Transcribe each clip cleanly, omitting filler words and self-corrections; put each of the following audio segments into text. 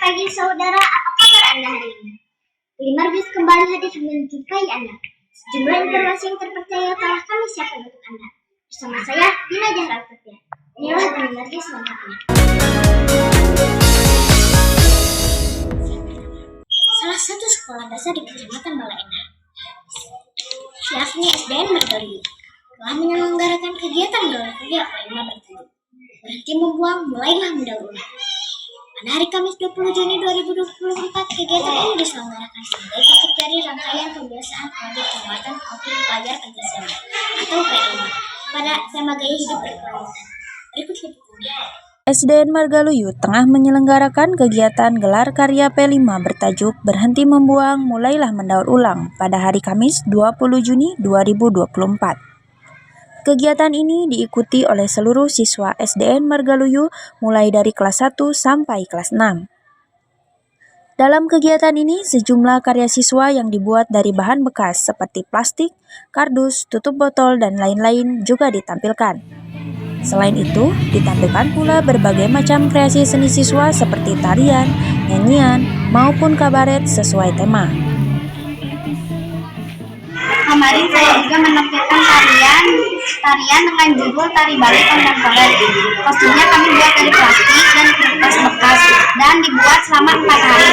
pagi saudara, apa kabar Anda hari ini? Klimargus kembali hadir menjumpai Anda. Sejumlah informasi yang terpercaya telah kami siapkan untuk Anda. Bersama saya, Dina Zahra Alfitriah. Inilah Klimargus lengkapnya. Salah satu sekolah dasar di Kecamatan Balaena, yakni SDN Margahayu, telah menyelenggarakan kegiatan gelar karya P5 bertajuk Berhenti Membuang, Mulailah Mendaur Ulang. Pada hari Kamis 20 Juni 2024, kegiatan ini diselenggarakan sebagai titik dari rangkaian kebiasaan proyek penguatan profil pelajar Pancasila atau P5 pada tema gaya hidup berkelanjutan. Berikut liputannya. SDN Margahayu tengah menyelenggarakan kegiatan gelar karya P5 bertajuk Berhenti Membuang, Mulailah Mendaur Ulang pada hari Kamis 20 Juni 2024. Kegiatan ini diikuti oleh seluruh siswa SDN Margahayu mulai dari kelas 1 sampai kelas 6. Dalam kegiatan ini, sejumlah karya siswa yang dibuat dari bahan bekas seperti plastik, kardus, tutup botol, dan lain-lain juga ditampilkan. Selain itu, ditampilkan pula berbagai macam kreasi seni siswa seperti tarian, nyanyian, maupun kabaret sesuai tema. Kemarin saya juga menampilkan tarian dengan judul Tari Bali Kontemporer. Kostumnya kami buat dari plastik dan kertas bekas dan dibuat selama 4 hari.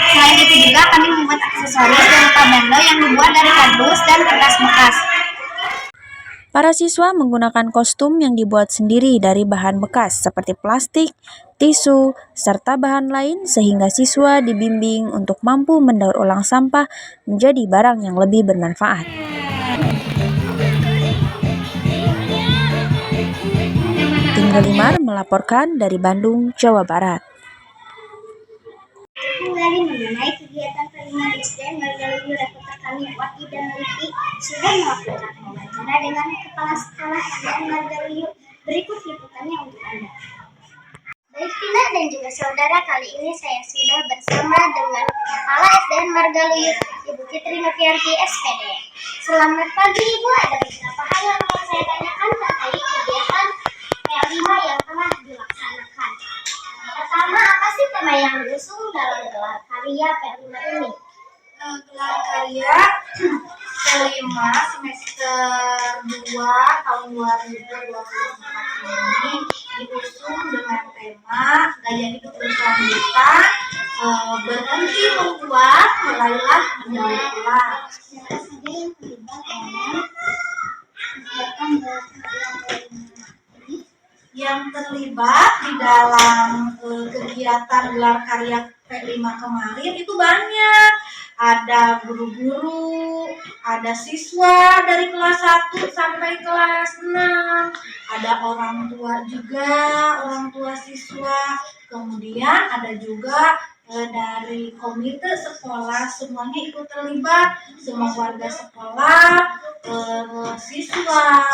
Selain itu juga kami membuat aksesoris berupa bando yang dibuat dari kardus dan kertas bekas. Para siswa menggunakan kostum yang dibuat sendiri dari bahan bekas seperti plastik, tisu, serta bahan lain sehingga siswa dibimbing untuk mampu mendaur ulang sampah menjadi barang yang lebih bermanfaat. Tim Gelimar melaporkan dari Bandung, Jawa Barat. Kembali mengenai kegiatan P5 di SDN Margahayu, reporter kami Wati dan Lipi sudah melakukan wawancara dengan Kepala Sekolah SDN Margahayu. Berikut liputannya untuk Anda. Baik Tina dan juga saudara, kali ini saya sudah bersama dengan Kepala SDN Margahayu, Ibu Fitri Novianti SPD. Selamat pagi Ibu, ada beberapa hal yang mau saya tanyakan terkait kegiatan P5 yang telah dilaksanakan. Pertama, apa sih tema yang diusung dalam gelar karya P5 ini? Gelar karya P5 semester 2 tahun 2024 ini diusung dengan tema gaya hidup berkelanjutan, berhenti membuat, mulailah mendaur ulang. Siapa saja yang terlibat dalam kegiatan gelar karya P5 ini? Yang terlibat di dalam kegiatan gelar karya P5 kemarin itu banyak. Ada guru-guru, ada siswa dari kelas 1 sampai kelas 6, ada orang tua juga, orang tua siswa, kemudian ada juga dari komite sekolah, semuanya ikut terlibat, semua warga sekolah, siswa,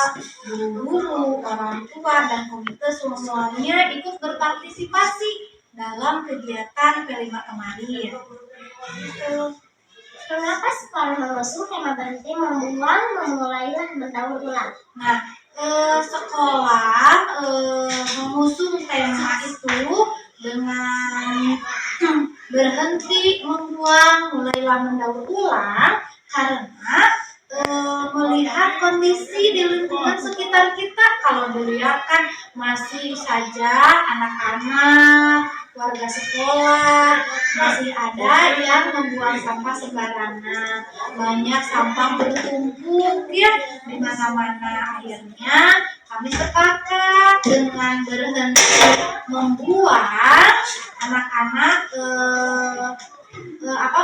guru-guru, orang tua, dan komite semuanya ikut berpartisipasi dalam kegiatan P5 kemarin. Kenapa sekolah mengusung tema berhenti membuang, memulailah mendaur ulang? Nah, sekolah mengusung tema itu dengan berhenti membuang, mulailah mendaur ulang karena melihat kondisi di lingkungan sekitar kita. Kalau dilihat kan masih saja anak-anak, warga sekolah masih ada yang membuang sampah sembarangan, banyak sampah bertumpuk ya di mana-mana. Akhirnya kami sepakat dengan berhenti membuang, anak-anak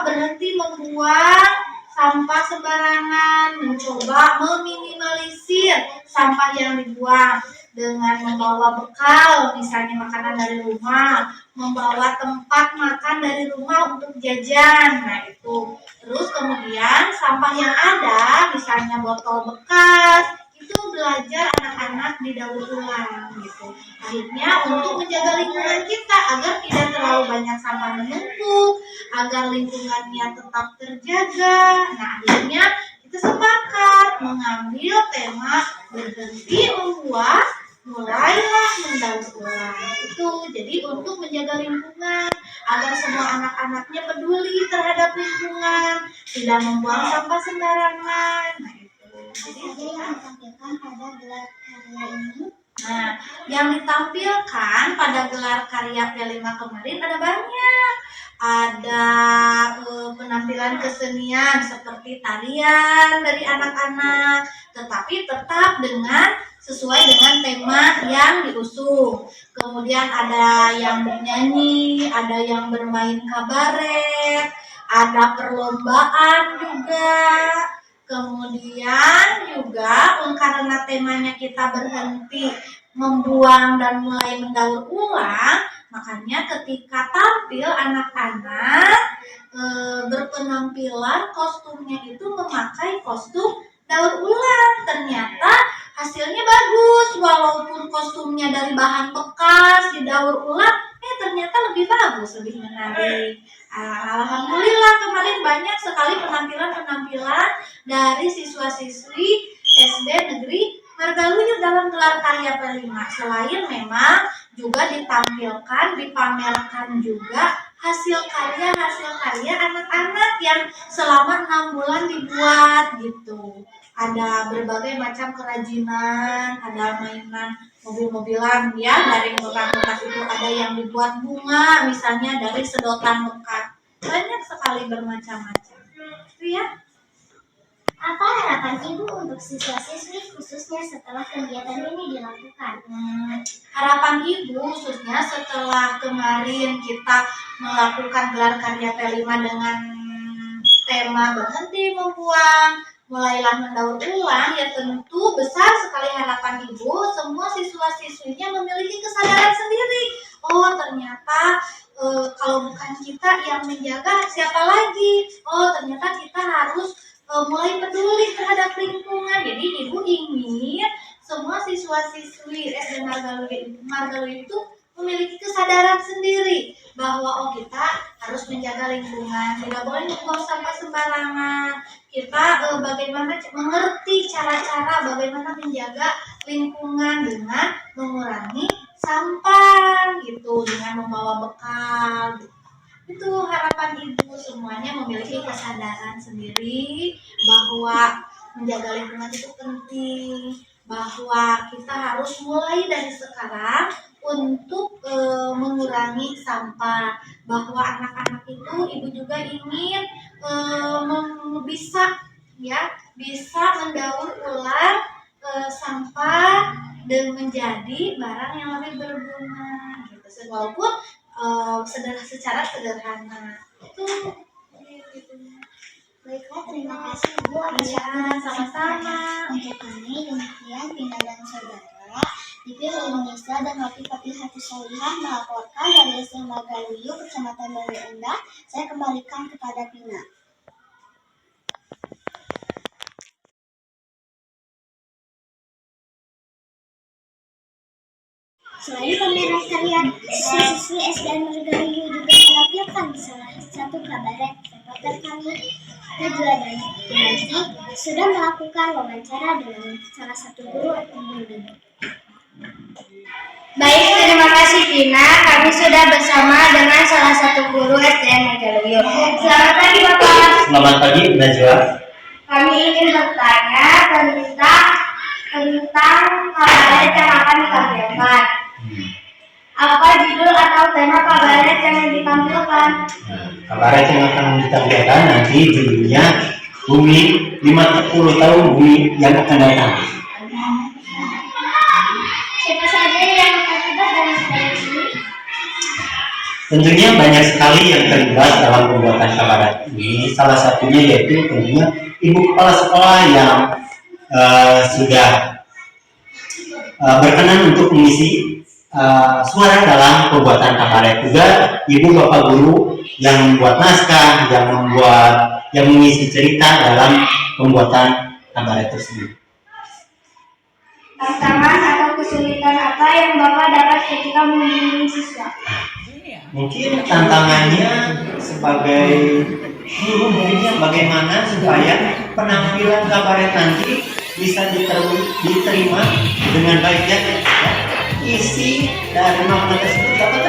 berhenti membuang sampah sembarangan, mencoba meminimalisir sampah yang dibuang dengan membawa bekal, misalnya makanan dari rumah, membawa tempat makan dari rumah untuk jajan. Nah itu. Terus kemudian sampah yang ada, misalnya botol bekas, itu belajar anak-anak didaur ulang gitu. Akhirnya untuk menjaga lingkungan kita agar tidak terlalu banyak sampah menumpuk, agar lingkungannya tetap terjaga. Nah akhirnya kita sepakat mengambil tema berhenti membuat, mulailah mendaur ulang. Itu jadi untuk menjaga lingkungan agar semua anak-anaknya peduli terhadap lingkungan, tidak membuang sampah sembarangan. Nah, itu. Jadi Ada yang ditampilkan pada gelar karya ini. Nah, yang ditampilkan pada gelar karya P5 kemarin ada banyak. Ada penampilan kesenian seperti tarian dari anak-anak, tetapi tetap sesuai dengan tema yang diusung. Kemudian ada yang bernyanyi, ada yang bermain kabaret, ada perlombaan juga. Kemudian juga karena temanya kita berhenti membuang dan mulai mendaur ulang, makanya ketika tampil anak-anak berpenampilan kostumnya itu memakai kostum daur ulang. Ternyata hasilnya bagus, walaupun kostumnya dari bahan bekas didaur ulang, ternyata lebih bagus, lebih menarik. Alhamdulillah kemarin banyak sekali penampilan-penampilan dari siswa-siswi SD Negeri Margaluyu dalam gelar karya P5. Selain memang juga ditampilkan, dipamerkan juga hasil karya anak-anak yang selama 6 bulan dibuat gitu. Ada berbagai macam kerajinan, ada mainan mobil-mobilan ya dari bekas itu, ada yang dibuat bunga misalnya dari sedotan bekas. Banyak sekali bermacam-macam. Itu ya. Apa harapan Ibu untuk siswa-siswi khususnya setelah kegiatan ini dilakukan? Harapan Ibu khususnya setelah kemarin kita melakukan gelar karya P5 dengan tema berhenti membuang, mulailah mendaur ulang, ya tentu besar sekali harapan Ibu semua siswa-siswinya memiliki kesadaran sendiri. Oh ternyata kalau bukan kita yang menjaga, siapa lagi? Oh ternyata kita harus mulai peduli terhadap lingkungan. Jadi Ibu ingin semua siswa-siswi SD Margaluyu itu memiliki kesadaran sendiri bahwa kita harus menjaga lingkungan, tidak boleh membuang sampah sembarangan. Kita bagaimana mengerti cara-cara bagaimana menjaga lingkungan dengan mengurangi sampah gitu, dengan membawa bekal gitu. Itu harapan Ibu semuanya memiliki kesadaran sendiri bahwa menjaga lingkungan itu penting, bahwa kita harus mulai dari sekarang untuk mengurangi sampah, bahwa anak-anak itu Ibu juga ingin bisa mendaur ulang sampah dan menjadi barang yang lebih berguna gitu. Walaupun secara sederhana itu gitu. Baiklah, terima kasih Bu atas Iya, waktu sama-sama. untuk kami. Demikian Vina dan Saudara TV Indonesia dan Novi Hati Solihah melaporkan dari SD Margaluyu, Kecamatan Bale Endah. Saya kembalikan kepada Vina. Selain pameran karya, siswi SD Margaluyu juga menampilkan salah satu kabaret. Reporter kami Najwa dan Kinanti sudah melakukan wawancara dengan salah satu guru pembimbing. Baik, terima kasih Vina. Kami sudah bersama dengan salah satu guru SDN Margaluyu. Selamat pagi Bapak. Selamat pagi Najwa. Kami ingin bertanya tentang kabaret yang akan ditampilkan. Apa judul atau tema kabaret yang ditampilkan? Kabaret yang akan ditampilkan nanti judulnya Bumi 50 tahun Bumi yang akan datang. Siapa saja yang terlibat dalam kabaret ini? Tentunya banyak sekali yang terlibat dalam pembuatan kabaret ini. Salah satunya yaitu tentunya ibu kepala sekolah yang sudah berkenan untuk mengisi suara dalam pembuatan kabaret. Juga ibu bapak guru yang membuat naskah, yang mengisi cerita dalam pembuatan kabaret tersebut. Tantangan atau kesulitan apa yang Bapak dapat ketika membimbing siswa? Mungkin tantangannya sebagai guru mungkinnya bagaimana supaya penampilan kabaret nanti bisa diterima dengan baik ya. Isi dari makna tersebut dapat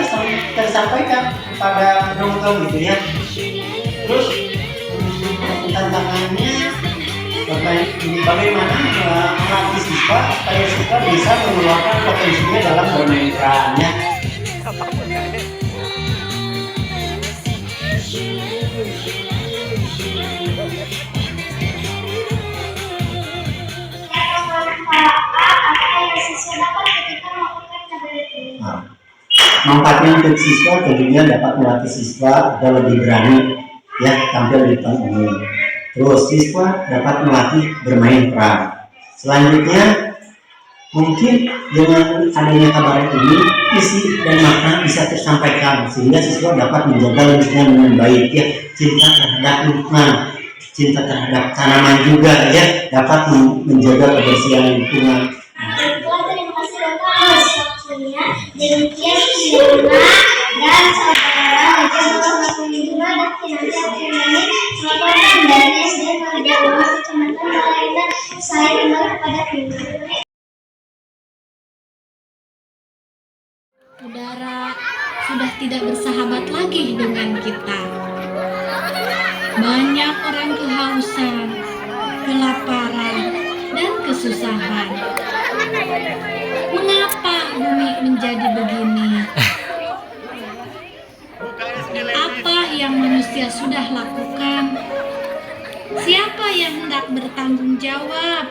tersampaikan pada penonton gitu ya. Terus tantangannya bagaimana melatih siswa supaya siswa bisa mengeluarkan potensinya dalam bermain perannya. Manfaatnya untuk siswa tentunya dapat melatih siswa agar lebih berani ya tampil di depan umum. Terus siswa dapat melatih bermain peran. Selanjutnya mungkin dengan adanya kabaret ini isi dan makna bisa tersampaikan sehingga siswa dapat menjaga lingkungan dengan baik ya, cinta terhadap lingkungan, cinta terhadap tanaman juga ya, dapat menjaga kebersihan lingkungan. Terima kasih Bapak atas waktunya. Demikian Firma dan saudara Bapak Lingkungan dan Finansial Kriminal melaporkan dari SD Marga Ulung Kecamatan Balaitan. Saya kembali kepada Firma. Udara sudah tidak bersahabat lagi dengan kita. Banyak orang kehausan, kelaparan, dan kesusahan. Mengapa bumi menjadi begini? Apa yang manusia sudah lakukan? Siapa yang hendak bertanggung jawab?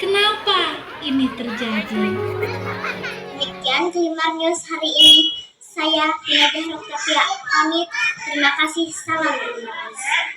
Kenapa ini terjadi? Demikian Glimar News hari ini. Saya Nia Dahrok Tapia pamit. Terima kasih. Salam Glimar News.